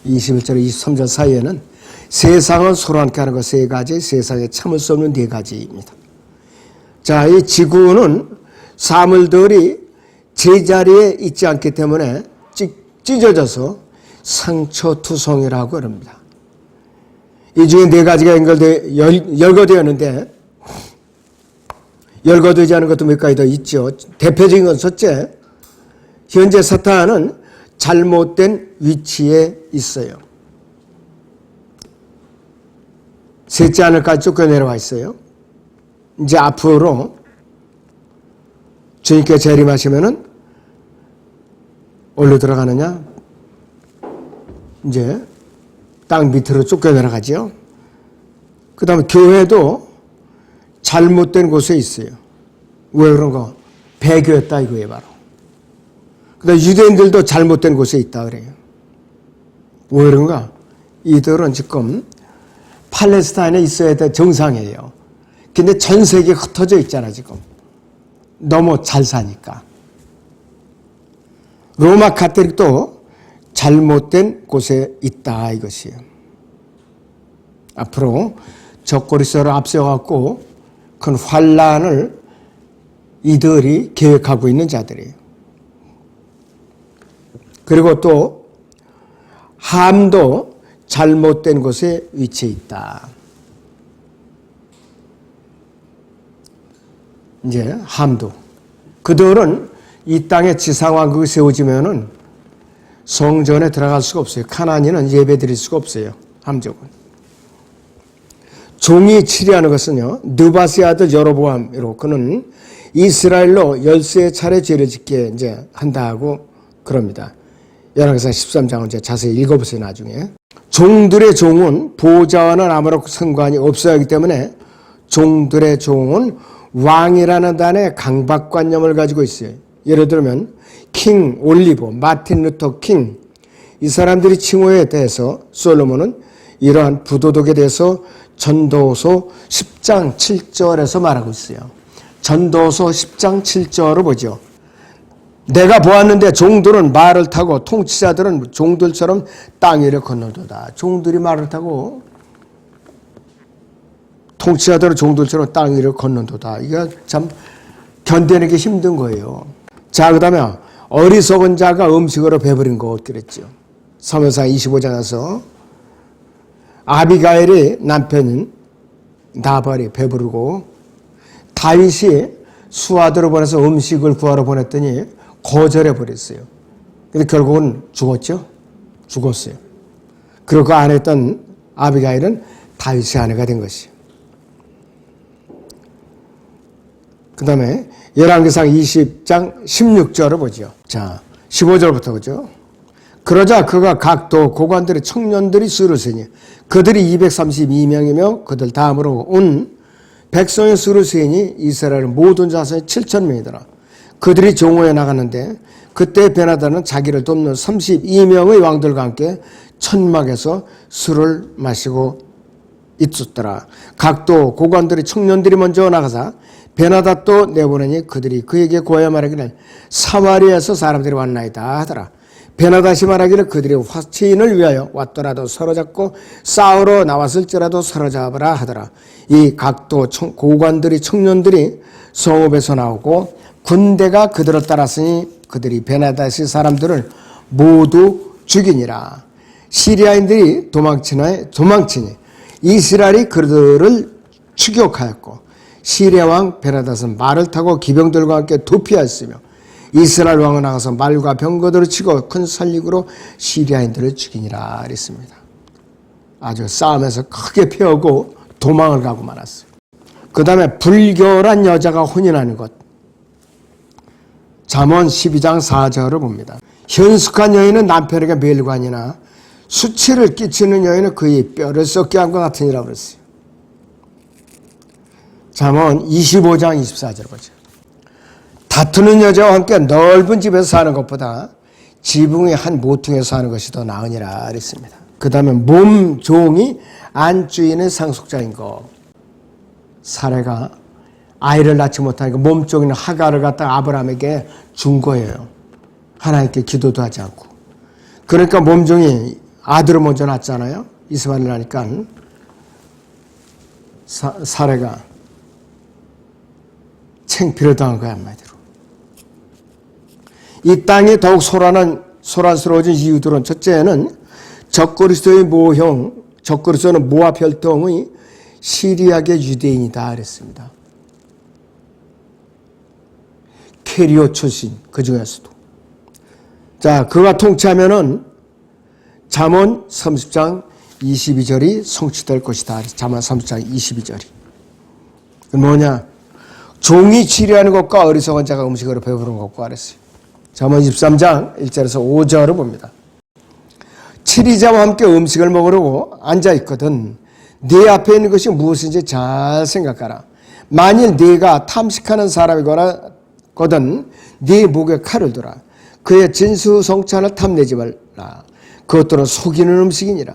21절 23절 사이에는 세상은 서로 함께 하는 것 세 가지, 세상에 참을 수 없는 네 가지입니다. 자, 이 지구는 사물들이 제자리에 있지 않기 때문에 찢어져서 상처투성이라고 합니다. 이 중에 네 가지가 열거되었는데 열거되지 않은 것도 몇 가지 더 있죠. 대표적인 건 첫째, 현재 사탄은 잘못된 위치에 있어요. 셋째 하늘까지 쫓겨 내려와 있어요. 이제 앞으로 주님께 재림하시면은 어디로 들어가느냐? 이제 땅 밑으로 쫓겨 내려가죠. 그 다음에 교회도 잘못된 곳에 있어요. 왜 그런가? 배교였다 이거예요, 바로. 그 다음에 유대인들도 잘못된 곳에 있다 그래요. 왜 그런가? 이들은 지금 팔레스타인에 있어야 될 정상이에요. 근데 전 세계에 흩어져 있잖아, 지금. 너무 잘 사니까. 로마 가톨릭도 잘못된 곳에 있다 이것이에요. 앞으로 적그리스도를 앞세워갖고 큰 환란을 이들이 계획하고 있는 자들이에요. 그리고 또 함도 잘못된 곳에 위치해 있다. 이제 함도. 그들은 이 땅에 지상왕국이 세워지면은 성전에 들어갈 수가 없어요. 가나안인은 예배 드릴 수가 없어요. 함족은. 종이 치리하는 것은요, 느바스의 아들 여로보암이로 그는 이스라엘로 13차례 죄를 짓게 이제 한다고 그럽니다. 열왕기상 13장을 이제 자세히 읽어보세요, 나중에. 종들의 종은 보좌와는 아무런 상관이 없어야 하기 때문에 종들의 종은 왕이라는 단의 강박관념을 가지고 있어요. 예를 들면 킹 올리버, 마틴 루터 킹, 이 사람들이 칭호에 대해서 솔로몬은 이러한 부도덕에 대해서 전도서 10장 7절에서 말하고 있어요. 전도서 10장 7절을 보죠. 내가 보았는데 종들은 말을 타고 통치자들은 종들처럼 땅 위를 건너도다. 종들이 말을 타고 통치자들은 종들처럼 땅 위를 건너도다. 이거 참 견디는 게 힘든 거예요. 자, 그 다음에 어리석은 자가 음식으로 배부린 것 그랬죠. 사무엘상 25장에서 아비가일의 남편인 나발이 배부르고 다윗이 수하들을 보내서 음식을 구하러 보냈더니 거절해 버렸어요. 근데 결국은 죽었죠. 죽었어요. 그리고 그 안에 있던 아비가일은 다윗의 아내가 된 것이에요. 그 다음에 열왕기상 20장 16절을 보죠. 자, 15절부터 그죠. 그러자 그가 각도 고관들의 청년들이 수를 세니 그들이 232명이며 그들 다음으로 온 백성의 수를 세니 이스라엘 모든 자손이 7,000명이더라. 그들이 종호에 나갔는데 그때 베나다는 자기를 돕는 32명의 왕들과 함께 천막에서 술을 마시고 있었더라. 각도 고관들의 청년들이 먼저 나가서 베나닷도 내보내니 그들이 그에게 고하여 말하기를 사마리아에서 사람들이 왔나이다 하더라. 베나닷이 말하기를 그들이 화친을 위하여 왔더라도 사로잡고 싸우러 나왔을지라도 사로잡으라 하더라. 이 각도 고관들이 청년들이 성읍에서 나오고 군대가 그들을 따랐으니 그들이 베나닷의 사람들을 모두 죽이니라. 시리아인들이 도망치니 이스라엘이 그들을 추격하였고 시리아 왕 베나닷은 말을 타고 기병들과 함께 도피하였으며 이스라엘 왕은 나가서 말과 병거들을 치고 큰 살림으로 시리아인들을 죽이니라 그랬습니다. 아주 싸움에서 크게 패하고 도망을 가고 말았어요. 그 다음에 불결한 여자가 혼인하는 것. 잠언 12장 4절을 봅니다. 현숙한 여인은 남편에게 멸관이나 수치를 끼치는 여인은 그의 뼈를 썩게 한 것 같으니라 그랬어요. 잠언 25장 24절 보죠. 다투는 여자와 함께 넓은 집에서 사는 것보다 지붕의 한 모퉁이에서 사는 것이 더 나으니라 그랬습니다. 그 다음에 몸종이 안주인의 상속자인 것. 사례가 아이를 낳지 못하니까 몸종이는 하가를 갖다가 아브라함에게 준 거예요. 하나님께 기도도 하지 않고. 그러니까 몸종이 아들을 먼저 낳았잖아요. 이스마엘을 낳으니까 사례가 창피를 당한 거야, 한마디로. 이 땅이 더욱 소란스러워진 이유들은, 첫째는 적그리스도의 모형, 적그리스도는 모압 혈통의 시리아계 유대인이다 그랬습니다. 캐리오 출신, 그 중에서도. 자, 그가 통치하면은 잠언 30장 22절이 성취될 것이다. 잠언 30장 22절이. 뭐냐? 종이 치료하는 것과 어리석은 자가 음식으로 배부른 것과 그랬어요. 잠언 23장 1절에서 5절을 봅니다. 치리자와 함께 음식을 먹으려고 앉아있거든 네 앞에 있는 것이 무엇인지 잘 생각하라. 만일 네가 탐식하는 사람이거든 네 목에 칼을 두라. 그의 진수성찬을 탐내지 말라. 그것들은 속이는 음식이니라.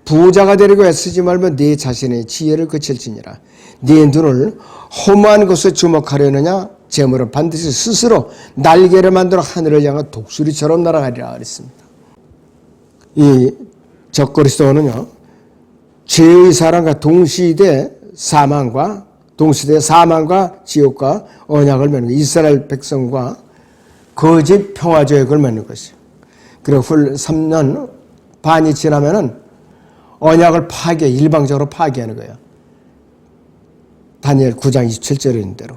부자가 되려고 애쓰지 말면 네 자신의 지혜를 그칠지니라. 네 눈을 험한 것에 주목하려느냐? 재물은 반드시 스스로 날개를 만들어 하늘을 향한 독수리처럼 날아가리라 그랬습니다. 이 적그리스도는요, 죄의 사랑과 동시대 사망과 지옥과 언약을 맺는 거예요. 이스라엘 백성과 거짓 평화조약을 맺는 것이에요. 그리고 3년 반이 지나면은 언약을 일방적으로 파괴하는 거예요. 다니엘 9장 27절에 있는 대로.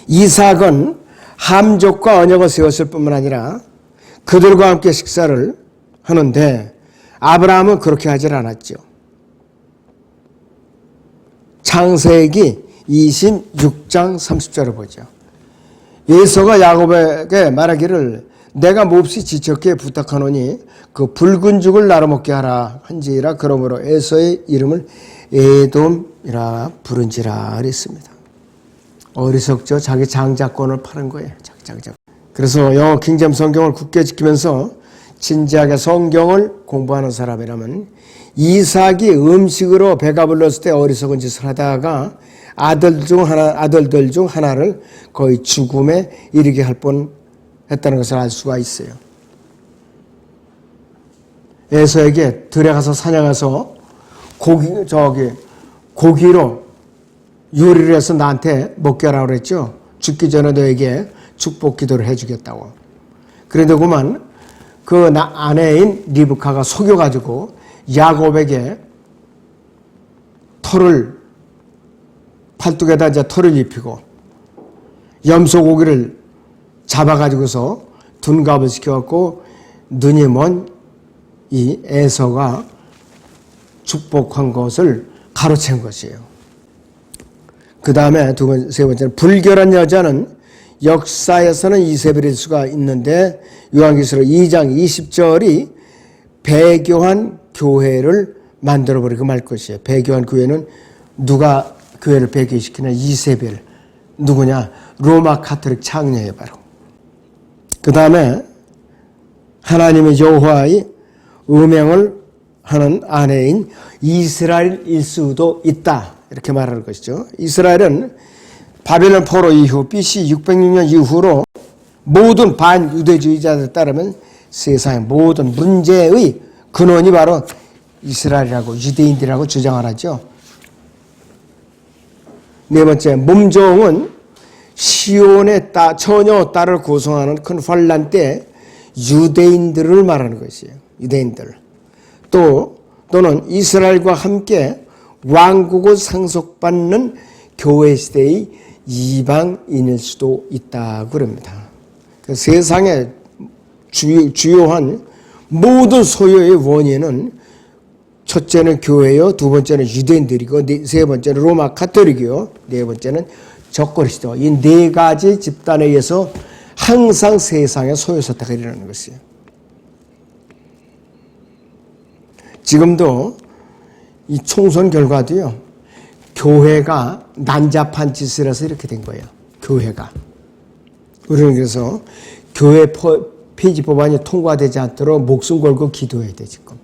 이삭은 함족과 언약을 세웠을 뿐만 아니라 그들과 함께 식사를 하는데 아브라함은 그렇게 하질 않았죠. 창세기 26장 30절을 보죠. 에서가 야곱에게 말하기를 내가 몹시 지쳤기에 부탁하노니 그 붉은 죽을 나눠 먹게 하라 한지라. 그러므로 에서의 이름을 에돔이라 부른지라 그랬습니다. 어리석죠. 자기 장자권을 파는 거예요. 자기 장자권. 그래서 영어 킹잼 성경을 굳게 지키면서 진지하게 성경을 공부하는 사람이라면 이삭이 음식으로 배가 불렀을 때 어리석은 짓을 하다가 아들들 중 하나를 거의 죽음에 이르게 할 뻔했다는 것을 알 수가 있어요. 에서에게 들에 가서 사냥해서 고기로 요리를 해서 나한테 먹게 하라고 그랬죠. 죽기 전에 너에게 축복 기도를 해주겠다고. 그런데 그만 그 아내인 리브카가 속여가지고 야곱에게 팔뚝에다 이제 털을 입히고 염소고기를 잡아가지고서 둔갑을 시켜갖고 눈이 먼 이 에서가 축복한 것을 가로챈 것이에요. 그 다음에 세 번째는 불결한 여자는 역사에서는 이세벨일 수가 있는데 요한계시록 2장 20절이 배교한 교회를 만들어버리고 말 것이에요. 배교한 교회는 누가 교회를 배교시키냐? 이세벨. 누구냐? 로마 카톨릭 창녀예요, 바로. 그 다음에 하나님의 여호와의 음행을 하는 아내인 이스라엘일 수도 있다. 이렇게 말하는 것이죠. 이스라엘은 바벨론 포로 이후 BC 606년 이후로 모든 반유대주의자들에 따르면 세상의 모든 문제의 근원이 바로 이스라엘이라고 유대인들이라고 주장을 하죠. 네 번째, 몸종은 시온의 처녀 딸을 구성하는 큰 환란 때 유대인들을 말하는 것이에요. 유대인들. 또는 이스라엘과 함께 왕국을 상속받는 교회 시대의 이방인일 수도 있다고 그럽니다. 세상의 주요한 모든 소요의 원인은 첫째는 교회요, 두 번째는 유대인들이고, 세 번째는 로마 카톨릭이요, 네 번째는 적그리스도. 이 네 가지 집단에 의해서 항상 세상의 소요사태가 일어나는 것이에요. 지금도 이 총선 결과도요, 교회가 난잡한 짓을 해서 이렇게 된 거예요. 교회가. 우리는 그래서 교회 폐지 법안이 통과되지 않도록 목숨 걸고 기도해야 돼, 지금.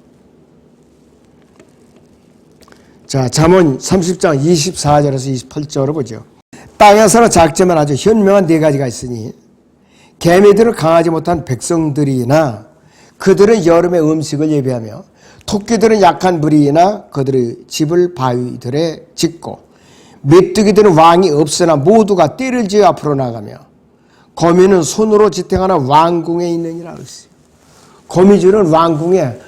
자, 잠언 30장 24절에서 28절을 보죠. 땅에서는 작지만 아주 현명한 네 가지가 있으니 개미들을 강하지 못한 백성들이나 그들은 여름에 음식을 예비하며 토끼들은 약한 무리나 그들의 집을 바위들에 짓고 메뚜기들은 왕이 없으나 모두가 떼를 지어 앞으로 나가며 거미는 손으로 지탱하는 왕궁에 있느니라 그랬어요. 거미줄은 왕궁에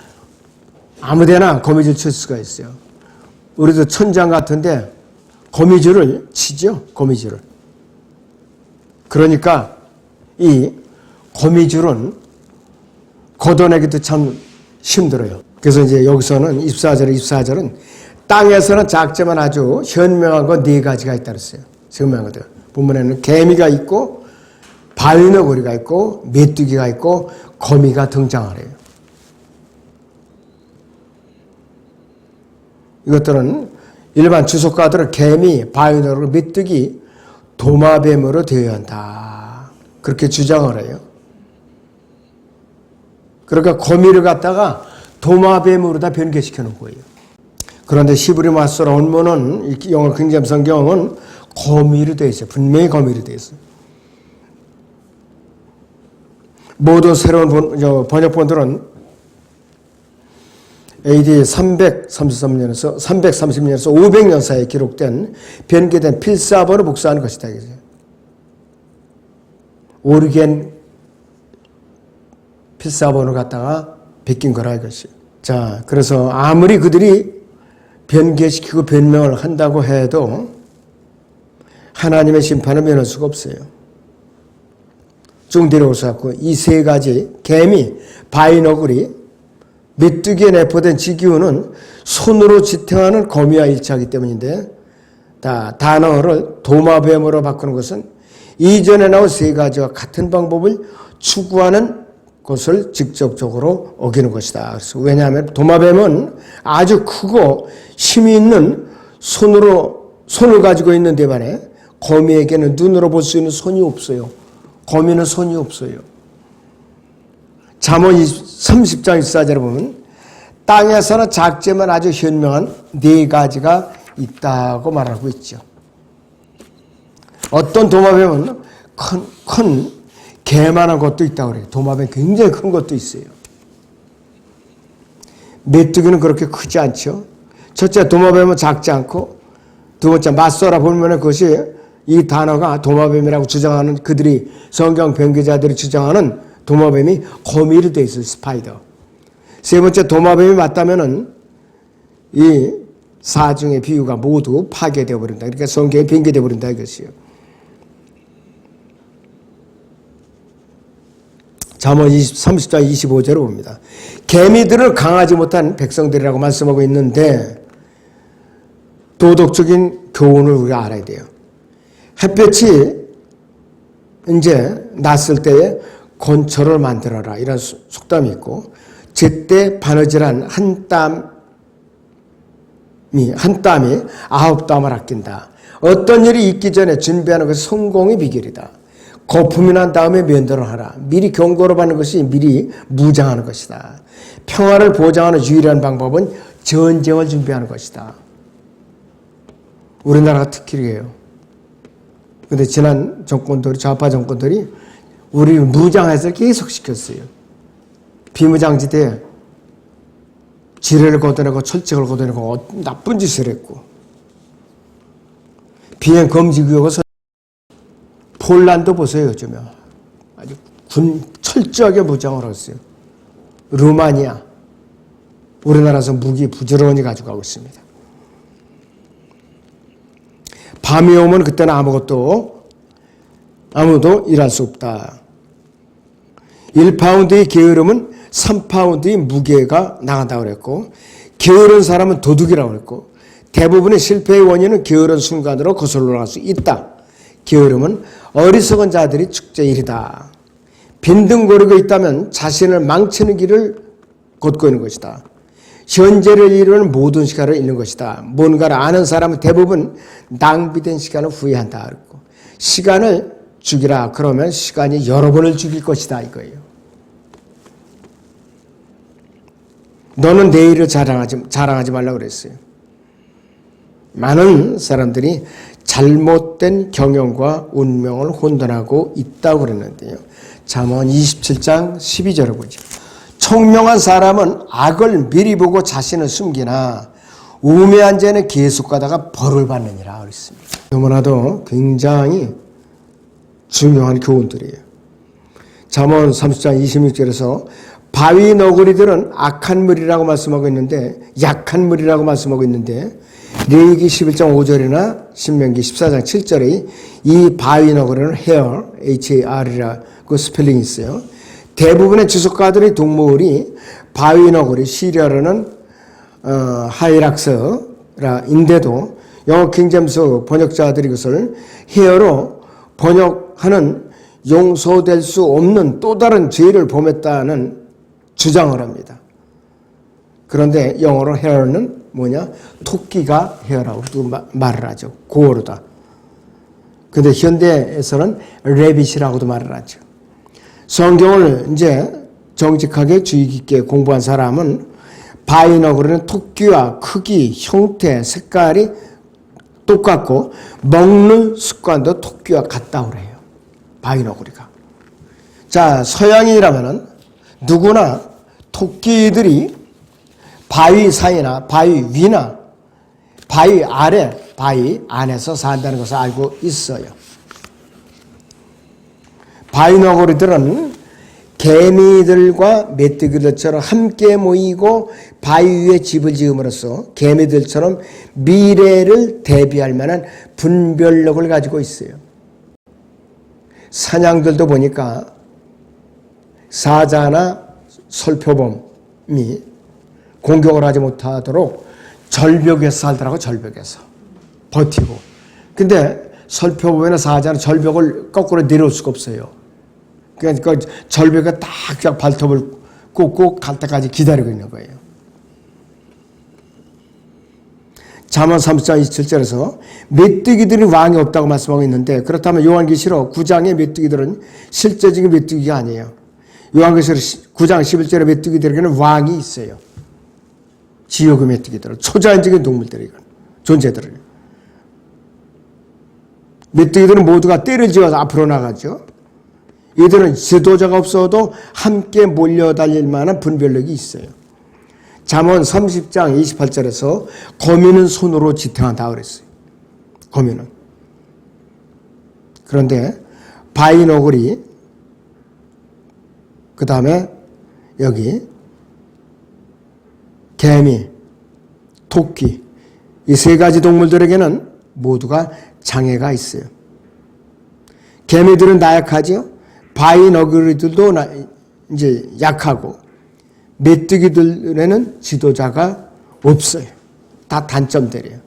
아무데나 거미줄 칠 수가 있어요. 우리도 천장 같은데 거미줄을 치죠. 거미줄을. 그러니까 이 거미줄은 걷어내기도 참 힘들어요. 그래서 이제 여기서는 24절은 땅에서는 작지만 아주 현명한 거 네 가지가 있다 그랬어요. 현명한 것들. 본문에는 개미가 있고 바위너구리가 있고 메뚜기가 있고 거미가 등장하래요. 이것들은 일반 주석가들은 개미, 바위너구리, 메뚜기, 도마뱀으로 되어야 한다. 그렇게 주장을 해요. 그러니까 거미를 갖다가 도마뱀으로 다 변개시켜 놓은 거예요. 그런데 히브리 마소라 원문은 영어 킹제임스 성경은 거미로 되어 있어요. 분명히 거미로 되어 있어요. 모든 새로운 번역본들은 AD 330년에서 500년 사이에 기록된 변개된 필사본을 복사하는 것이다. 오리겐 필사본을 갖다가 베낀 거라 이것이. 자, 그래서 아무리 그들이 변개시키고 변명을 한다고 해도 하나님의 심판을 면할 수가 없어요. 쭉 내려오셔서 이 세 가지 개미, 바위너구리, 메뚜기에 내포된 지기운은 손으로 지탱하는 거미와 일치하기 때문인데 단어를 도마뱀으로 바꾸는 것은 이전에 나온 세 가지와 같은 방법을 추구하는 것을 직접적으로 어기는 것이다. 그래서 왜냐하면 도마뱀은 아주 크고 힘이 있는 손을 가지고 있는 데 반해 거미에게는 눈으로 볼 수 있는 손이 없어요. 거미는 손이 없어요. 잠언 30장 24절에 보면 땅에서는 작지만 아주 현명한 네 가지가 있다고 말하고 있죠. 어떤 도마뱀은 큰 개만한 것도 있다고 그래요. 도마뱀 굉장히 큰 것도 있어요. 메뚜기는 그렇게 크지 않죠. 첫째, 도마뱀은 작지 않고, 두 번째, 맞서라 보면 그것이 이 단어가 도마뱀이라고 주장하는 그들이 성경 변개자들이 주장하는 도마뱀이 거미로 되어 있어요. 스파이더. 세 번째, 도마뱀이 맞다면은 이 사중의 비유가 모두 파괴되어 버린다. 그러니까 성경이 변개되어 버린다 이것이요. 잠언 30장 25절을 봅니다. 개미들을 강하지 못한 백성들이라고 말씀하고 있는데 도덕적인 교훈을 우리가 알아야 돼요. 햇볕이 이제 났을 때에 곤초를 만들어라 이런 속담이 있고 제때 바느질한 한 땀이 9땀을 아낀다. 어떤 일이 있기 전에 준비하는 것이 성공의 비결이다. 거품이 난 다음에 면도를 하라. 미리 경고를 받는 것이 미리 무장하는 것이다. 평화를 보장하는 유일한 방법은 전쟁을 준비하는 것이다. 우리나라가 특히 그래요. 그런데 지난 정권들이 좌파 정권들이 우리를 무장해서 계속 시켰어요. 비무장지대에 지뢰를 걷어내고 철책을 걷어내고 나쁜 짓을 했고 비행 금지 구역을 폴란드 보세요. 요즘에 아주 철저하게 무장을 했어요. 루마니아 우리나라에서 무기 부지런히 가져가고 있습니다. 밤이 오면 그때는 아무도 일할 수 없다. 1파운드의 게으름은 3파운드의 무게가 나간다고 그랬고 게으른 사람은 도둑이라고 그랬고 대부분의 실패의 원인은 게으른 순간으로 거슬러 올라갈 수 있다. 게으름은 어리석은 자들이 축제일이다. 빈둥거리고 있다면 자신을 망치는 길을 걷고 있는 것이다. 현재를 이루는 모든 시간을 잃는 것이다. 뭔가를 아는 사람은 대부분 낭비된 시간을 후회한다. 시간을 죽이라. 그러면 시간이 여러분을 죽일 것이다. 이거예요. 너는 내일을 자랑하지 말라고 그랬어요. 많은 사람들이 잘못된 경영과 운명을 혼돈하고 있다고 그랬는데요. 잠언 27장 12절을 보죠. 총명한 사람은 악을 미리 보고 자신을 숨기나 우매한 자는 계속 가다가 벌을 받느니라 그랬습니다. 너무나도 굉장히 중요한 교훈들이에요. 잠언 30장 26절에서 바위 너구리들은 악한 물이라고 말씀하고 있는데, 약한 물이라고 말씀하고 있는데, 레위기 11장 5절이나 신명기 14장 7절에 이 바위 너구리는 헤어, H-A-R이라고 스펠링이 있어요. 대부분의 주석가들의 동물이 바위 너구리, 시리아로는 하이락스라인데도 영어 킹제임스 번역자들이 그것을 헤어로 번역하는 용서될 수 없는 또 다른 죄를 범했다는 주장을 합니다. 그런데 영어로 헤어는 뭐냐? 토끼가 헤어라고 말을 하죠. 고어로다. 근데 현대에서는 레빗이라고도 말을 하죠. 성경을 이제 정직하게 주의 깊게 공부한 사람은 바위 너구리는 토끼와 크기, 형태, 색깔이 똑같고 먹는 습관도 토끼와 같다고 그래요. 바위 너구리가. 자, 서양인이라면은 누구나 토끼들이 바위 사이나 바위 위나 바위 아래, 바위 안에서 산다는 것을 알고 있어요. 바위 너구리들은 개미들과 메뚜기들처럼 함께 모이고 바위 위에 집을 지음으로써 개미들처럼 미래를 대비할 만한 분별력을 가지고 있어요. 사냥들도 보니까 사자나 설표범이 공격을 하지 못하도록 절벽에서 살더라고. 절벽에서 버티고. 근데 설표범이나 사자는 절벽을 거꾸로 내려올 수가 없어요. 그러니까 절벽에 딱 발톱을 꽂고 갈 때까지 기다리고 있는 거예요. 잠언 30장 27절에서 메뚜기들이 왕이 없다고 말씀하고 있는데, 그렇다면 요한계시록 9장의 메뚜기들은 실제적인 메뚜기가 아니에요. 요한계시록 9장 11절의 메뚜기들에게는 왕이 있어요. 지옥의 메뚜기들은 초자연적인 동물들이건 존재들을. 메뚜기들은 모두가 떼를 지어서 앞으로 나가죠. 이들은 지도자가 없어도 함께 몰려달릴 만한 분별력이 있어요. 잠언 30장 28절에서 거미는 손으로 지탱한다 그랬어요. 거미는. 그런데 바위 너구리, 그 다음에 여기 개미, 토끼, 이 세 가지 동물들에게는 모두가 장애가 있어요. 개미들은 나약하죠. 바위 너구리들도 이제 약하고, 메뚜기들에는 지도자가 없어요. 다 단점들이에요.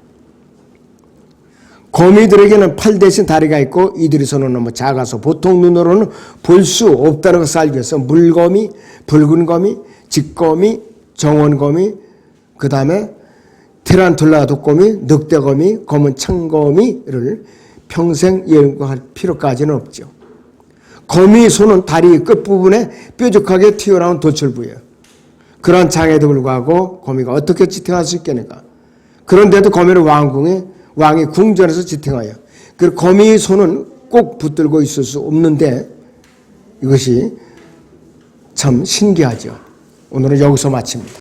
거미들에게는 팔 대신 다리가 있고, 이들의 손은 너무 작아서 보통 눈으로는 볼 수 없다는 것을 알기 위해서 물거미, 붉은 거미, 직거미, 정원거미, 그 다음에 티란툴라 독거미, 늑대거미, 검은 창거미를 평생 연구할 필요까지는 없죠. 거미 손은 다리 끝부분에 뾰족하게 튀어나온 돌출부예요. 그런 장애에도 불구하고 거미가 어떻게 지탱할 수 있겠는가? 그런데도 거미는 왕이 궁전에서 지탱하여. 그 거미 손은 꼭 붙들고 있을 수 없는데, 이것이 참 신기하죠. 오늘은 여기서 마칩니다.